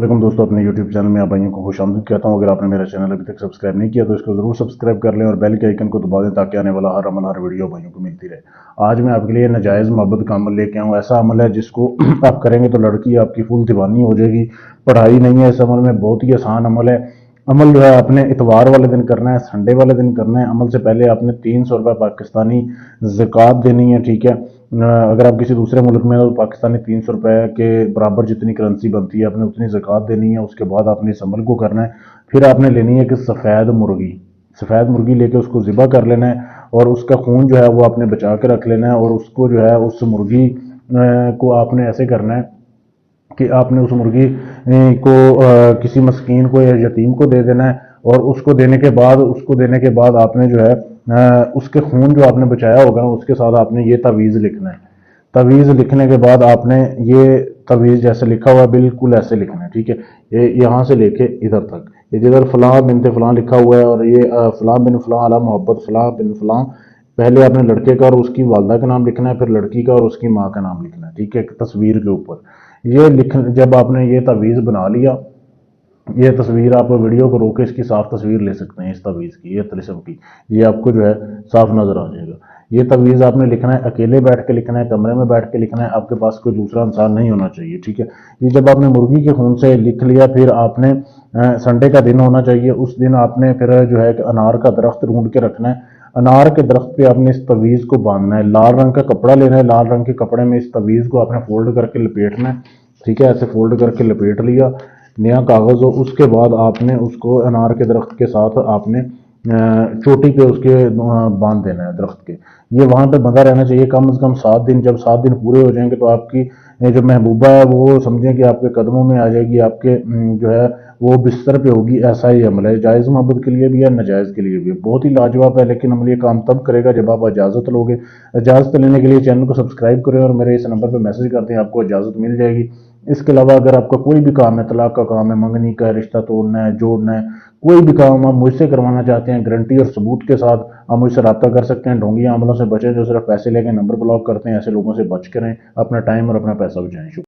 वालेकुम दोस्तों, अपने YouTube चैनल में आप भाइयों को खुशामदीद कहता हूं। अगर आपने मेरा चैनल अभी तक सब्सक्राइब नहीं किया तो इसको ज़रूर सब्सक्राइब कर लें और बेल के आइकन को दबा दें ताकि आने वाला हर अमल, हर वीडियो भाइयों को मिलती रहे। आज मैं आपके लिए नाजायज़ मोहब्बत का अमल लेके आऊँ। ऐसा अमल है जिसको आप करेंगे तो लड़की आपकी फुल दीवानी हो जाएगी। पढ़ाई नहीं है इस अमल में, बहुत ही आसान अमल है। अमल जो है आपने इतवार वाले दिन करना है, संडे वाले दिन करना है। अमल से पहले आपने 300 रुपये पाकिस्तानी ज़कात देनी है, ठीक है। अगर आप किसी दूसरे मुल्क में हो तो पाकिस्तानी 300 रुपये के बराबर जितनी करेंसी बनती है आपने उतनी ज़कात देनी है। उसके बाद आपने इस अमल को करना है। फिर आपने लेनी है कि सफ़ेद मुर्गी लेके उसको ज़िबा कर लेना है और उसका खून जो है वो आपने बचा के रख लेना है। और उसको जो है उस मुर्गी को आपने ऐसे करना है कि आपने उस मुर्गी को किसी मस्कीन को या यतीम को दे देना है। और उसको देने के बाद आपने जो है उसके खून जो आपने बचाया होगा उसके साथ आपने ये तावीज़ लिखना है। तावीज़ लिखने के बाद आपने ये तावीज़ जैसे लिखा हुआ है बिल्कुल ऐसे लिखना है, ठीक है। ये यहाँ से लेके इधर तक, ये जिधर फ़लाँ बिनते फ़लाँ लिखा हुआ है और ये फ़लाँ बिन फ़लाँ अला मोहब्बत फ़लाँ बिन फ़लाँ, पहले आपने लड़के का और उसकी वालदा का नाम लिखना है, फिर लड़की का और उसकी माँ का नाम लिखना है, ठीक है, तस्वीर के ऊपर। ये लिख जब आपने ये तावीज़ बना लिया, ये तस्वीर आप वीडियो को रोक के इसकी साफ तस्वीर ले सकते हैं। इस तवीज़ की, ये तिलस्म की, ये आपको जो है साफ नज़र आ जाएगा। ये तवीज़ आपने लिखना है, अकेले बैठ के लिखना है, कमरे में बैठ के लिखना है, आपके पास कोई दूसरा इंसान नहीं होना चाहिए, ठीक है। ये जब आपने मुर्गी के खून से लिख लिया, फिर आपने संडे का दिन होना चाहिए, उस दिन आपने फिर जो है कि अनार का दरख्त ढूंढ के रखना है। अनार के दरख्त पे आपने इस तवीज़ को बांधना है। लाल रंग का कपड़ा लेना है, लाल रंग के कपड़े में इस तवीज़ को आपने फोल्ड करके लपेटना है, ठीक है। ऐसे फोल्ड करके लपेट लिया, नया कागज़ हो, उसके बाद आपने उसको अनार के दरख्त के साथ आपने चोटी पे उसके बांध देना है दरख्त के। ये वहाँ पे बंधा रहना चाहिए कम से कम 7 दिन। जब 7 दिन पूरे हो जाएंगे तो आपकी जो महबूबा है वो समझें कि आपके कदमों में आ जाएगी, आपके जो है वो बिस्तर पे होगी। ऐसा ही अमल है, जायज़ मोहब्बत के लिए भी है, नाजायज़ के लिए भी है। बहुत ही लाजवाब है, लेकिन अमल ये काम तब करेगा जब आप इजाज़त लोगे। इजाज़त लेने के लिए चैनल को सब्सक्राइब करें और मेरे इस नंबर पर मैसेज कर दें, आपको इजाज़त मिल जाएगी। इसके अलावा अगर आपका कोई भी काम है, तलाक का काम है, मंगनी का, रिश्ता तोड़ना है, जोड़ना है, कोई भी काम आप मुझसे करवाना चाहते हैं गारंटी और सबूत के साथ, आप मुझसे रब्ता कर सकते हैं। ढोंगी अमलों से बचें जो सिर्फ पैसे लेके नंबर ब्लॉक करते हैं। ऐसे लोगों से बच के रहें, अपना टाइम और अपना पैसा बचाएं। शुक्रिया।